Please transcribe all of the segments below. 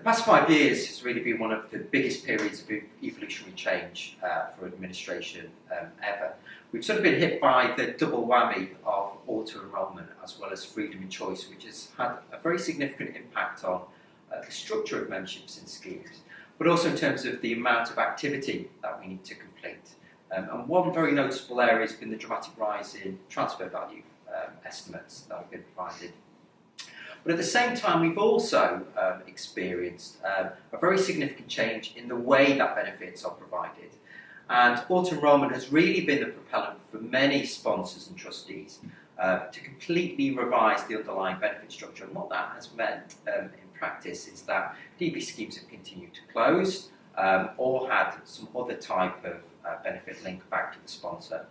past 5 years has really been one of the biggest periods of evolutionary change for administration ever. We've sort of been hit by the double whammy of auto-enrolment as well as freedom in choice, which has had a very significant impact on the structure of memberships in schemes, but also in terms of the amount of activity that we need to complete. And one very noticeable area has been the dramatic rise in transfer value estimates that have been provided. But at the same time, we've also experienced a very significant change in the way that benefits are provided. And auto-enrolment has really been the propellant for many sponsors and trustees to completely revise the underlying benefit structure. And what that has meant in practice is that DB schemes have continued to close or had some other type of benefit link back to the sponsor.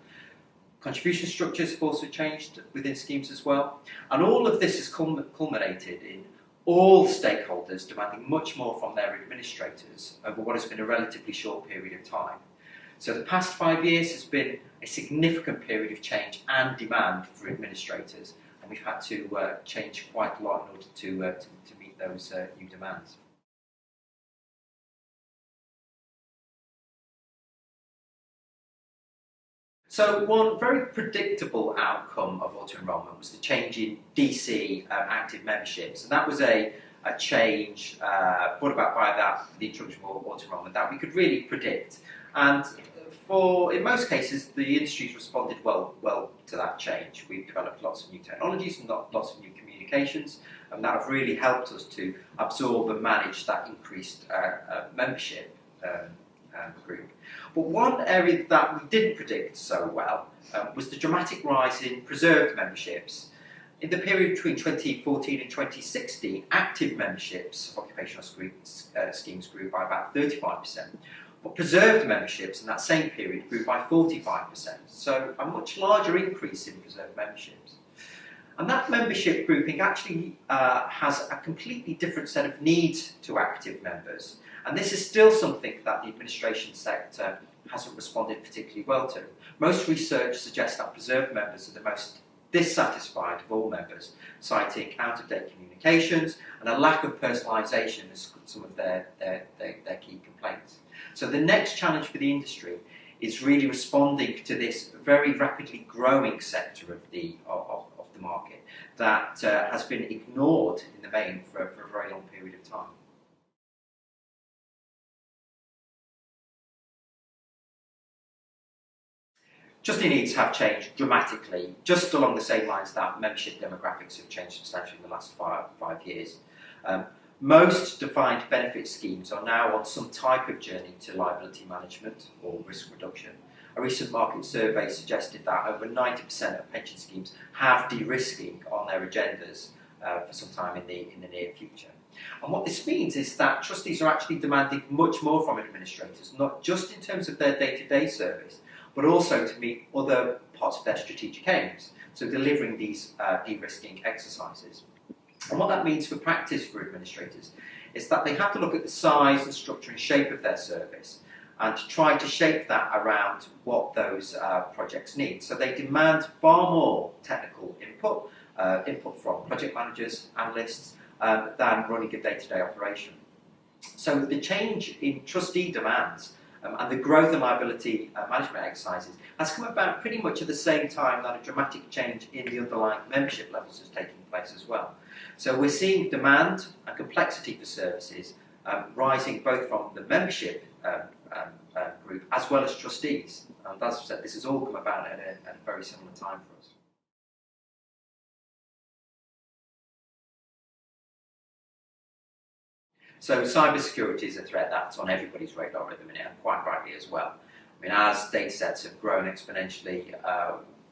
Contribution structures have also changed within schemes as well. And all of this has culminated in all stakeholders demanding much more from their administrators over what has been a relatively short period of time. So the past 5 years has been a significant period of change and demand for administrators, and we've had to change quite a lot in order to meet those new demands. So one very predictable outcome of auto-enrolment was the change in DC active memberships, and that was a change brought about by the introduction of auto-enrolment that we could really predict. And in most cases, the industry's responded well to that change. We've developed lots of new technologies and lots of new communications, and that have really helped us to absorb and manage that increased membership group. But one area that we didn't predict so well was the dramatic rise in preserved memberships. In the period between 2014 and 2016, active memberships of occupational schemes grew by about 35%. But preserved memberships in that same period grew by 45%, so a much larger increase in preserved memberships. And that membership grouping actually has a completely different set of needs to active members. And this is still something that the administration sector hasn't responded particularly well to. Most research suggests that preserved members are the most dissatisfied of all members, citing out-of-date communications and a lack of personalisation as some of their key complaints. So the next challenge for the industry is really responding to this very rapidly growing sector of the market that has been ignored in the main for a very long period of time. Trustee needs have changed dramatically, just along the same lines that membership demographics have changed substantially in the last five years. Most defined benefit schemes are now on some type of journey to liability management or risk reduction. A recent market survey suggested that over 90% of pension schemes have de-risking on their agendas for some time in the near future. And what this means is that trustees are actually demanding much more from administrators, not just in terms of their day-to-day service, but also to meet other parts of their strategic aims, so delivering these de-risking exercises. And what that means for practice for administrators is that they have to look at the size and structure and shape of their service and to try to shape that around what those projects need. So they demand far more technical input from project managers, analysts, than running a day-to-day operation. So the change in trustee demands and the growth and liability management exercises has come about pretty much at the same time that a dramatic change in the underlying membership levels is taking place as well. So we're seeing demand and complexity for services rising both from the membership group as well as trustees. And as I've said, this has all come about at a very similar time for us. So cybersecurity is a threat that's on everybody's radar at the minute, and quite rightly as well. I mean, as data sets have grown exponentially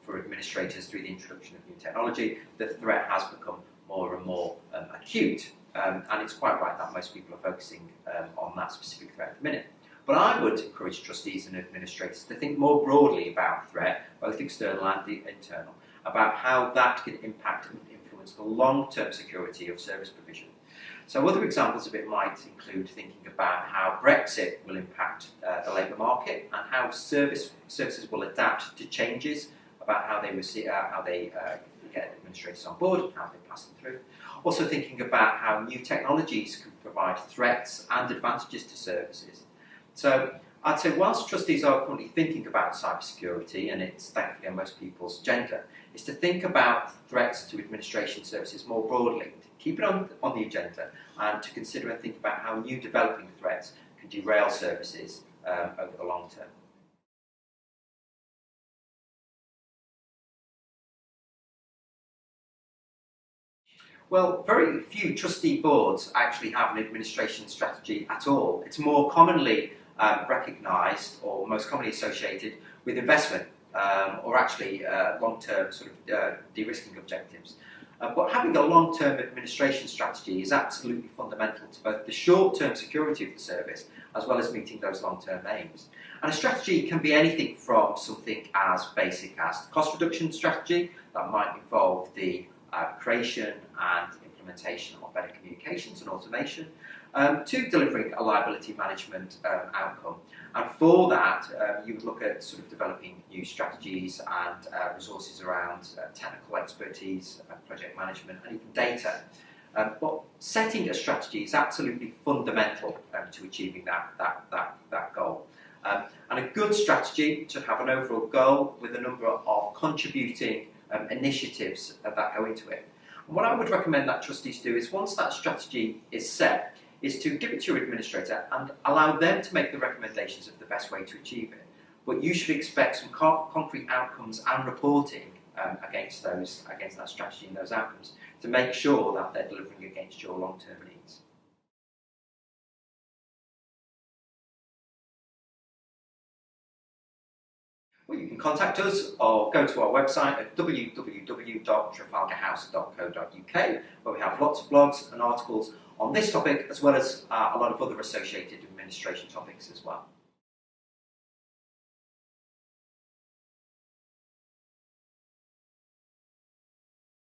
for administrators through the introduction of new technology, the threat has become more and more acute, and it's quite right that most people are focusing on that specific threat at the minute. But I would encourage trustees and administrators to think more broadly about threat, both external and internal, about how that can impact and influence the long-term security of service provision. So other examples of it might include thinking about how Brexit will impact the labour market and how services will adapt to changes about how they get administrators on board and how they pass them through. Also thinking about how new technologies can provide threats and advantages to services. So I'd say whilst trustees are currently thinking about cybersecurity, and it's thankfully on most people's agenda, is to think about threats to administration services more broadly, to keep it on the agenda, and to consider and think about how new developing threats can derail services over the long term. Well, very few trustee boards actually have an administration strategy at all. It's more commonly recognised or most commonly associated with investment or actually long-term sort of de-risking objectives. But having a long-term administration strategy is absolutely fundamental to both the short-term security of the service as well as meeting those long-term aims. And a strategy can be anything from something as basic as the cost reduction strategy that might involve the creation and implementation of better communications and automation, to delivering a liability management outcome. And for that, you would look at sort of developing new strategies and resources around technical expertise, project management, and even data. But setting a strategy is absolutely fundamental to achieving that goal. And a good strategy should have an overall goal with a number of contributing initiatives that go into it. And what I would recommend that trustees do is once that strategy is set, is to give it to your administrator and allow them to make the recommendations of the best way to achieve it. But you should expect some concrete outcomes and reporting against that strategy and those outcomes to make sure that they're delivering against your long-term needs. Well, you can contact us or go to our website at www.trafalgarhouse.co.uk, where we have lots of blogs and articles on this topic, as well as a lot of other associated administration topics as well.